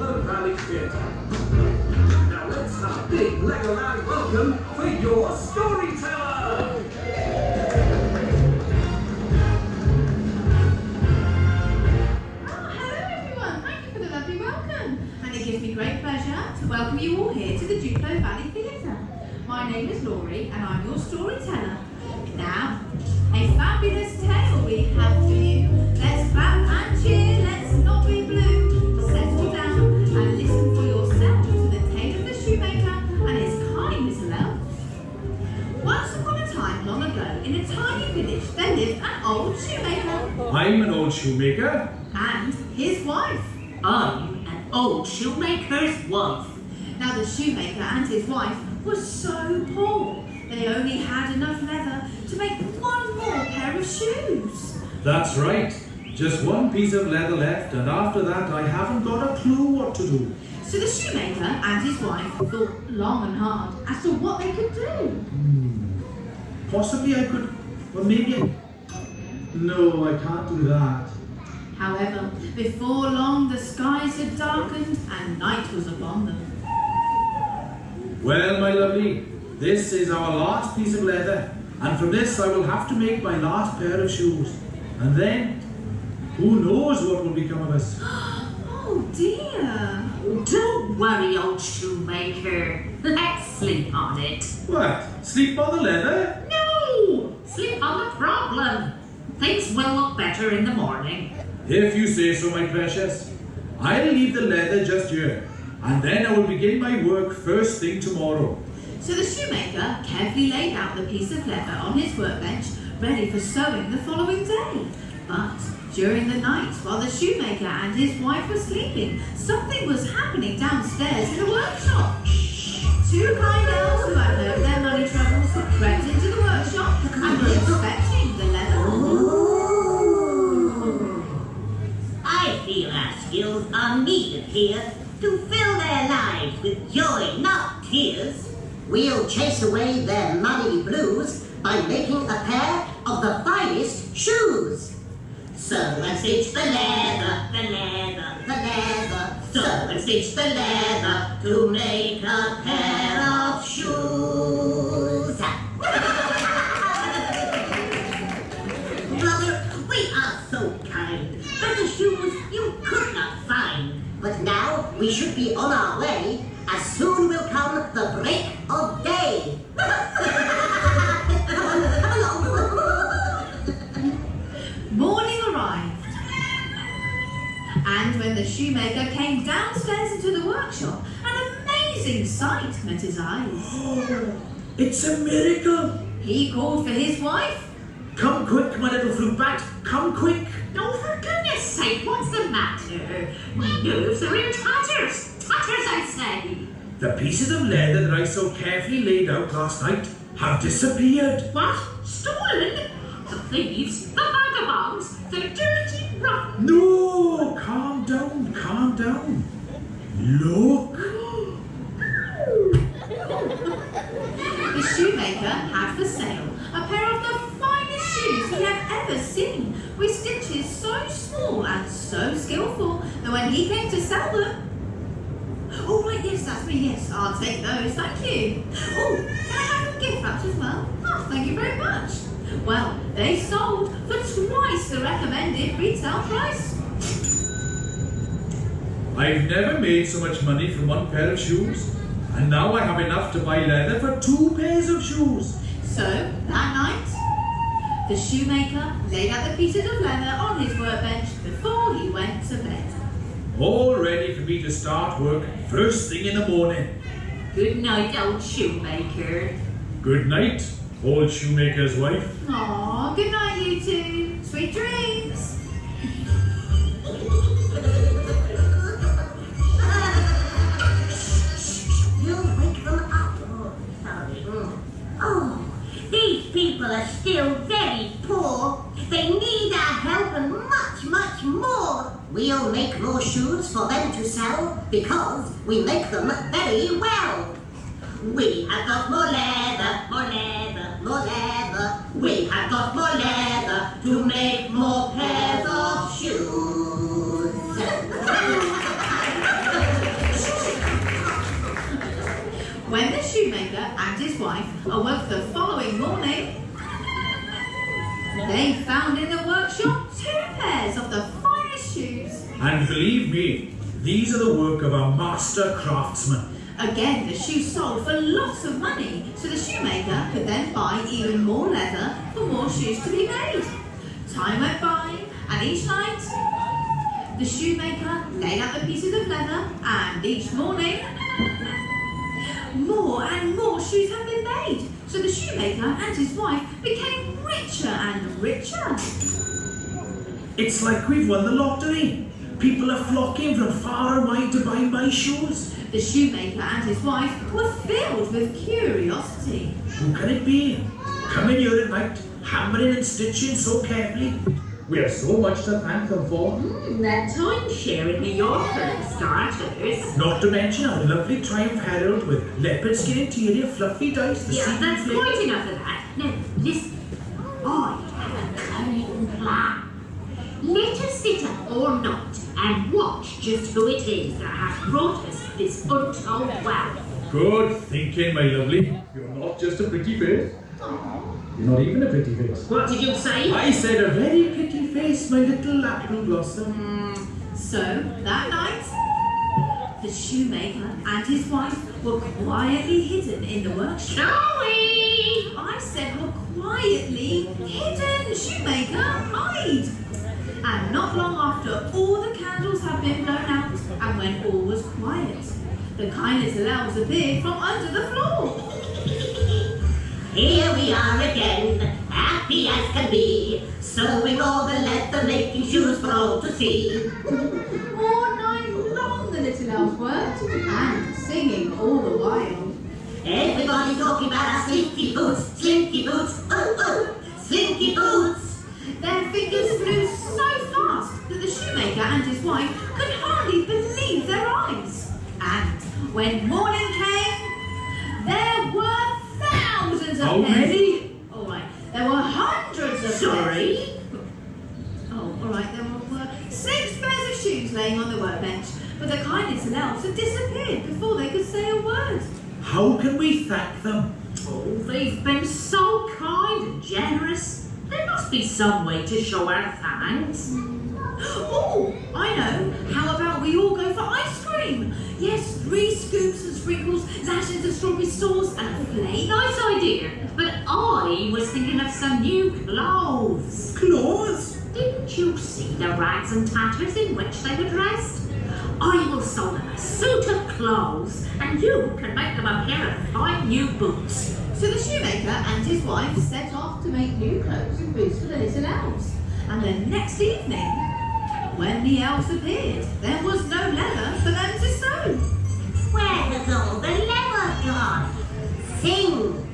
Duplo Theatre. Now let's have a big Legoland welcome for your storyteller! And it gives me great pleasure to welcome you all here to the Duplo Valley Theatre. My name is Laurie and I'm your storyteller. Now, a fabulous tale we have for you. Let's clap and cheer, let's not be blue. Settle down and listen for yourself to the tale of the shoemaker and his kind little elf. Once upon a time long ago, in a tiny village, there lived an old shoemaker. I'm an old shoemaker. And his wife. I'm an old shoemaker's wife. Now the shoemaker and his wife were so poor, they only had enough leather to make one more pair of shoes. That's right. Just one piece of leather left, and after that I haven't got a clue what to do. So the shoemaker and his wife thought long and hard as to what they could do. Possibly I could, or maybe No, I can't do that. However, before long the skies had darkened and night was upon them. Well, my lovely, this is our last piece of leather, and from this I will have to make my last pair of shoes. And then, who knows what will become of us? Oh dear! Don't worry, old shoemaker. Let's sleep on it. What? Sleep on the leather? No! Sleep on the problem. Things will look better in the morning. If you say so, my precious. I'll leave the leather just here, and then I will begin my work first thing tomorrow. So the shoemaker carefully laid out the piece of leather on his workbench, ready for sewing the following day. But during the night, while the shoemaker and his wife were sleeping, something was happening downstairs in the workshop. Two kind elves who had heard their money troubles crept into the workshop and were inspecting the leather. I feel our skills are needed here to fill their lives with joy, not tears. We'll chase away their money blues by making a pair of the finest shoes. Sew and stitch the leather, the leather, the leather. Sew and stitch the leather to make a pair of shoes. Brother, we are so kind. Better shoes you could not find. But now we should be on our way. As soon will come the break of day. Morning arrived. And when the shoemaker came downstairs into the workshop, an amazing sight met his eyes. Oh, it's a miracle! He called for his wife. Come quick, my little fruit bat, come quick! No, for goodness sake, what's the matter? My nerves are in tatters. Tatters, I say. The pieces of leather that I so carefully laid out last night have disappeared. What? Stolen? The thieves, the vagabonds, the dirty, rotten... No! Calm down, calm down. Look! The shoemaker had for sale a pair of the finest shoes he had ever seen, with stitches so small and so skillful that when he came to sell them... Oh, right, yes, that's me, yes, I'll take those, thank you. Oh, can I have some gift wraps as well? Oh, thank you very much. Well, they sold for twice the recommended retail price. I've never made so much money from one pair of shoes, and now I have enough to buy leather for 2 pairs of shoes. So, that night, the shoemaker laid out the pieces of leather on his workbench before he went to bed. All ready for me to start work first thing in the morning. Good night, old shoemaker. Good night, old shoemaker's wife. Aw, good night, you two. Sweet dreams. You'll wake them up. Oh, sorry. Oh, these people are still very poor. They need our help and much, much more. We'll make more shoes for them to sell because we make them very well. We have got more leather, more leather, more leather. We have got more leather to make more pairs of shoes. and his wife awoke the following morning, they found in the workshop 2 pairs of the finest shoes. And believe me, these are the work of a master craftsman. Again, the shoes sold for lots of money, so the shoemaker could then buy even more leather for more shoes to be made. Time went by, and each night, the shoemaker laid out the pieces of leather, and each morning, more and more shoes had been made. So the shoemaker and his wife became richer and richer. It's like we've won the lottery. People are flocking from far and wide to buy my shoes. The shoemaker and his wife were filled with curiosity. Who can it be? Coming here at night, hammering and stitching so carefully. We have so much to thank them for. That time sharing New Yorker starters. Not to mention our lovely Triumph Herald with leopard skin interior, fluffy dice, the Yeah, sequin that's flavour. quite enough of that. Now, listen. I have a cunning plan. Let us sit up all night and watch just who it is that has brought us this untold wealth. Good thinking, my lovely. You're not just a pretty face. You're not even a pretty face. What did you say? I said a very pretty face, my little apple blossom. So that night, the shoemaker and his wife were quietly hidden in the workshop. Joey! I said were quietly hidden. Shoemaker, hide! And not long after all the candles had been blown out, and when all was quiet, the kind little elves appeared from under the floor. Here we are again, happy as can be, sewing all the leather, making shoes for all to see. All night long the little elves worked, and singing all the while. Everybody talking about our slinky boots, oh, slinky boots. Their fingers flew so fast that the shoemaker and his wife could hardly believe their eyes. And when morning came, there were thousands of How pairs. many? All right, there were hundreds of Sorry? pairs. Oh, all right, there were 6 pairs of shoes laying on the workbench, but the kind little elves had disappeared before they could say a word. How can we thank them? Oh, they've been so kind and generous. There must be some way to show our thanks. Oh, I know. How about we all go for ice cream? Yes, 3 scoops and sprinkles, lashes of strawberry sauce, and a flake. Nice idea, but I was thinking of some new clothes. Clothes? Didn't you see the rags and tatters in which they were dressed? I will sew them a suit of clothes, and you can make them a pair of fine new boots. So the shoemaker and his wife set off to make new clothes and boots for the little elves. And the next evening, when the elves appeared, there was no leather for them to sew. Where has all the leather gone? Sing!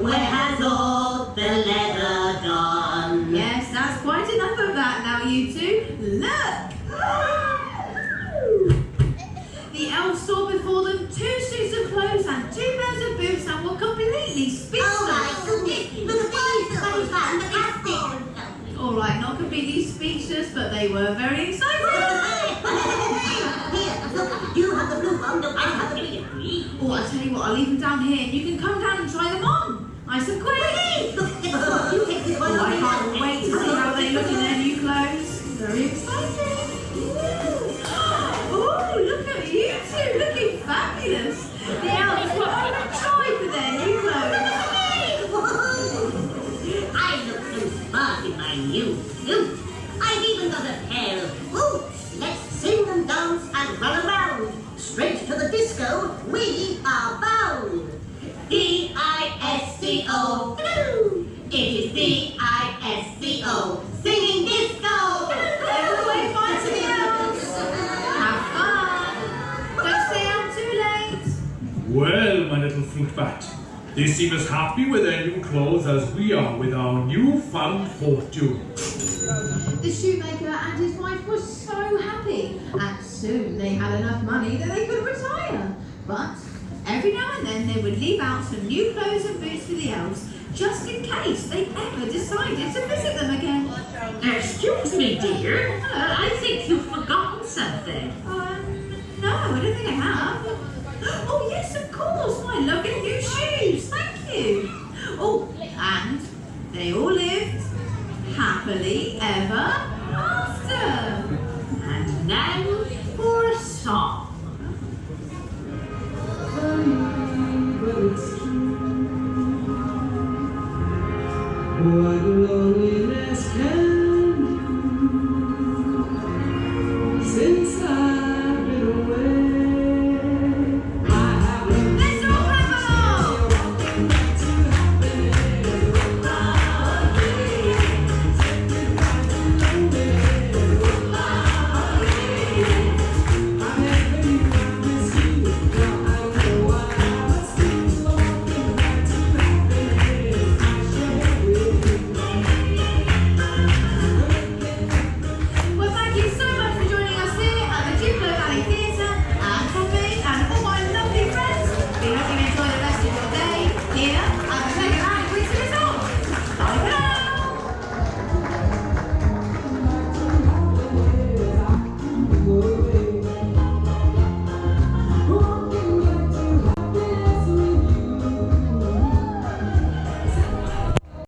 Where has all the leather gone? Yes, that's quite enough of that now, you two. Look! The elves saw before them 2 suits of clothes and 2 pairs of boots and were completely speechless. Oh my goodness! Look at these! Fantastic! All right, not completely speechless, but they were very excited. Here, look, you have the blue one, I have the green. Oh, I'll tell you what, I'll leave them down here and you can come down and try them on. Nice and quick. Look, you take this one. Oh, I can't wait to see how they look in their new clothes. Very exciting. Oh, look at you two, looking fabulous. The elves were overjoyed with their new clothes. I look so smart in my new suit. I've even got a pair of boots. Let's sing and dance and run around. Straight to the disco, we are bound. D-I-S-C-O. It is D-I-S-C-O. Singing disco. Everybody find some elves. Have fun. Don't stay out too late. Well, my little fruit bat, they seem as happy with their new clothes as we are with our newfound fortune. The shoemaker and his wife were so happy, and soon they had enough money that they could retire. But every now and then they would leave out some new clothes and boots for the elves, just in case they ever decided to visit them again. Excuse me, dear. I think you've forgotten something. No, I don't think I have. Oh yes, of course, my lovely new shoes, thank you. Oh, and they all lived happily ever after. And now for a song.